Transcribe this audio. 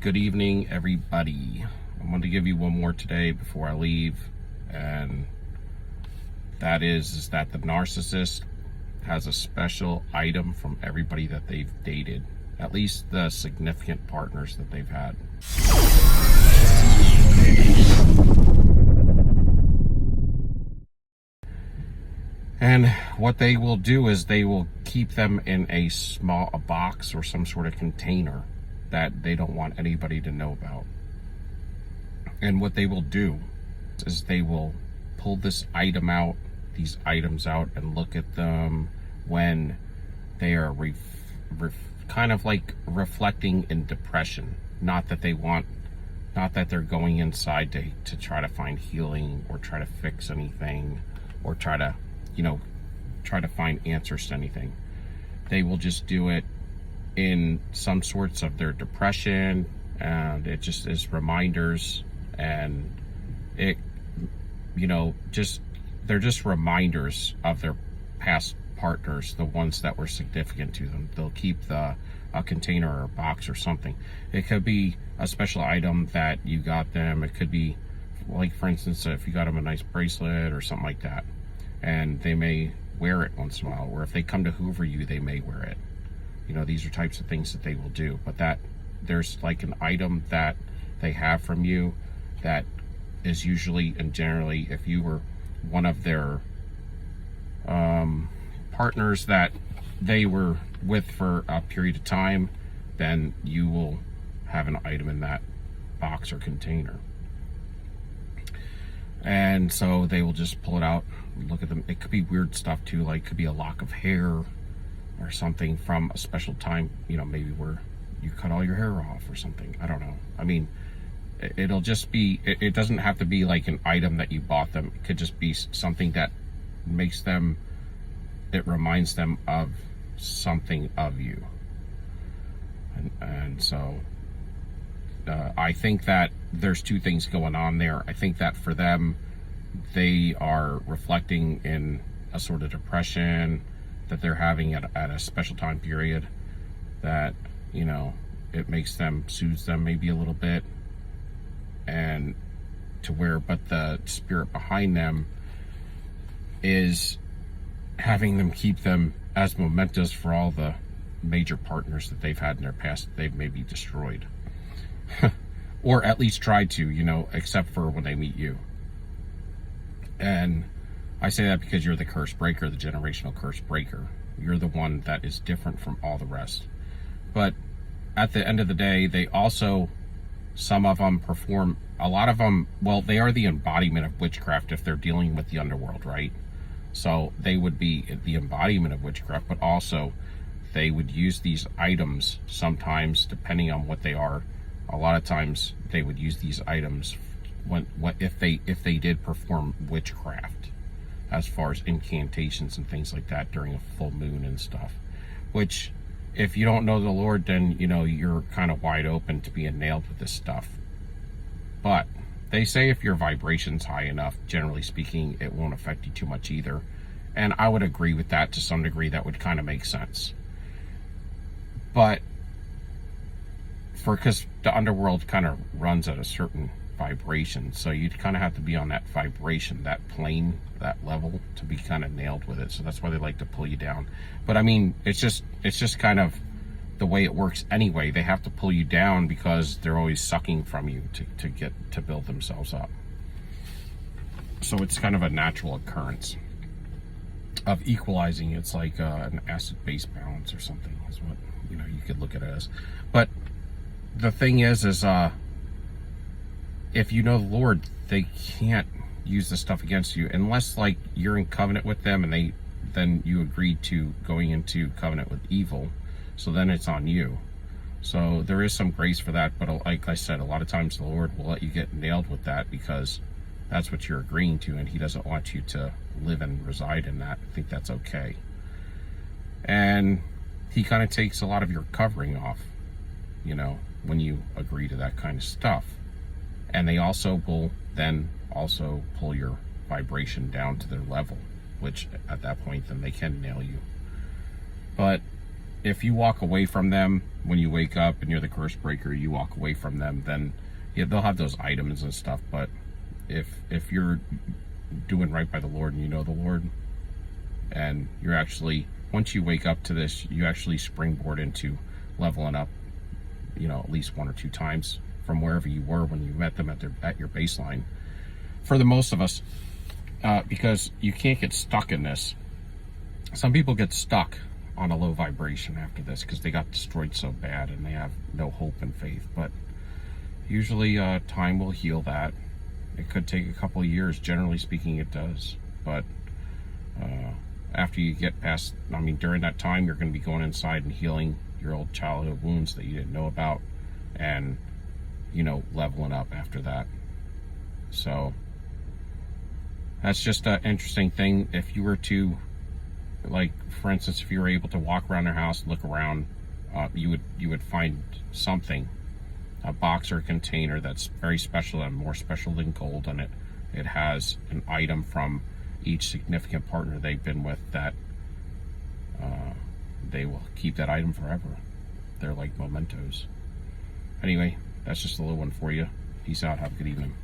Good evening, everybody. I'm going to give you one more today before I leave, and that is that the narcissist has a special item from everybody that they've dated, at least the significant partners that they've had. And what they will do is they will keep them in a box or some sort of container that they don't want anybody to know about. And what they will do is they will pull these items out and look at them when they are kind of like reflecting in depression. Not that they're going inside to try to find healing or try to fix anything or try to find answers to anything. They will just do it in some sorts of their depression, and it just is reminders, and they're just reminders of their past partners, the ones that were significant to them. They'll keep a container or a box or something. It could be a special item that you got them. It could be, like, for instance, if you got them a nice bracelet or something like that, and they may wear it once in a while, or if they come to hoover you, they may wear it. These are types of things that they will do. But that there's like an item that they have from you that is usually and generally, if you were one of their partners that they were with for a period of time, then you will have an item in that box or container. And so they will just pull it out, look at them. It could be weird stuff too, like it could be a lock of hair or something from a special time, maybe where you cut all your hair off or something. I don't know. I mean, it'll just be, it doesn't have to be like an item that you bought them. It could just be something that it reminds them of something of you. And so I think that there's two things going on there. I think that for them, they are reflecting in a sort of depression that they're having at a special time period, that it soothes them maybe a little bit, and but the spirit behind them is having them keep them as mementos for all the major partners that they've had in their past that they've maybe destroyed. Or at least tried to, except for when they meet you. And I say that because you're the curse breaker, the generational curse breaker. You're the one that is different from all the rest. But at the end of the day, they also, some of them perform, a lot of them, well, they are the embodiment of witchcraft if they're dealing with the underworld, right? So they would be the embodiment of witchcraft, but also they would use these items sometimes, depending on what they are. A lot of times they would use these items if they did perform witchcraft, as far as incantations and things like that during a full moon and stuff. Which, if you don't know the Lord, then you're kind of wide open to being nailed with this stuff. But they say if your vibration's high enough, generally speaking, it won't affect you too much either. And I would agree with that to some degree. That would kind of make sense. But because the underworld kind of runs at a certain vibration, so you'd kind of have to be on that vibration, that plane, that level, to be kind of nailed with it. So that's why they like to pull you down. But I mean, it's just kind of the way it works anyway. They have to pull you down because they're always sucking from you to build themselves up. So it's kind of a natural occurrence of equalizing. It's like an acid-base balance or something is what you could look at it as. But the thing is if you know the Lord, they can't use this stuff against you unless, like, you're in covenant with them and then you agree to going into covenant with evil. So then it's on you. So there is some grace for that, but like I said, a lot of times the Lord will let you get nailed with that because that's what you're agreeing to, and he doesn't want you to live and reside in that. I think that's okay. And he kind of takes a lot of your covering off, when you agree to that kind of stuff. And they also will then also pull your vibration down to their level, which at that point then they can nail you. But if you walk away from them when you wake up and you're the curse breaker, you walk away from them, then yeah, they'll have those items and stuff. But if you're doing right by the Lord and you know the Lord, and you're actually, once you wake up to this, you actually springboard into leveling up, you know, at least 1 or 2 times from wherever you were when you met them at your baseline. For the most of us, because you can't get stuck in this. Some people get stuck on a low vibration after this because they got destroyed so bad and they have no hope and faith. But usually time will heal that. It could take a couple of years. Generally speaking, it does. But after you get past, I mean, during that time, you're going to be going inside and healing your old childhood wounds that you didn't know about, and, you know, leveling up after that. So that's just an interesting thing. If you were to, like, for instance, if you were able to walk around their house, look around, you would find something, a box or a container that's very special and more special than gold, and it has an item from each significant partner they've been with that they will keep that item forever. They're like mementos. Anyway, that's just a little one for you. Peace out. Have a good evening.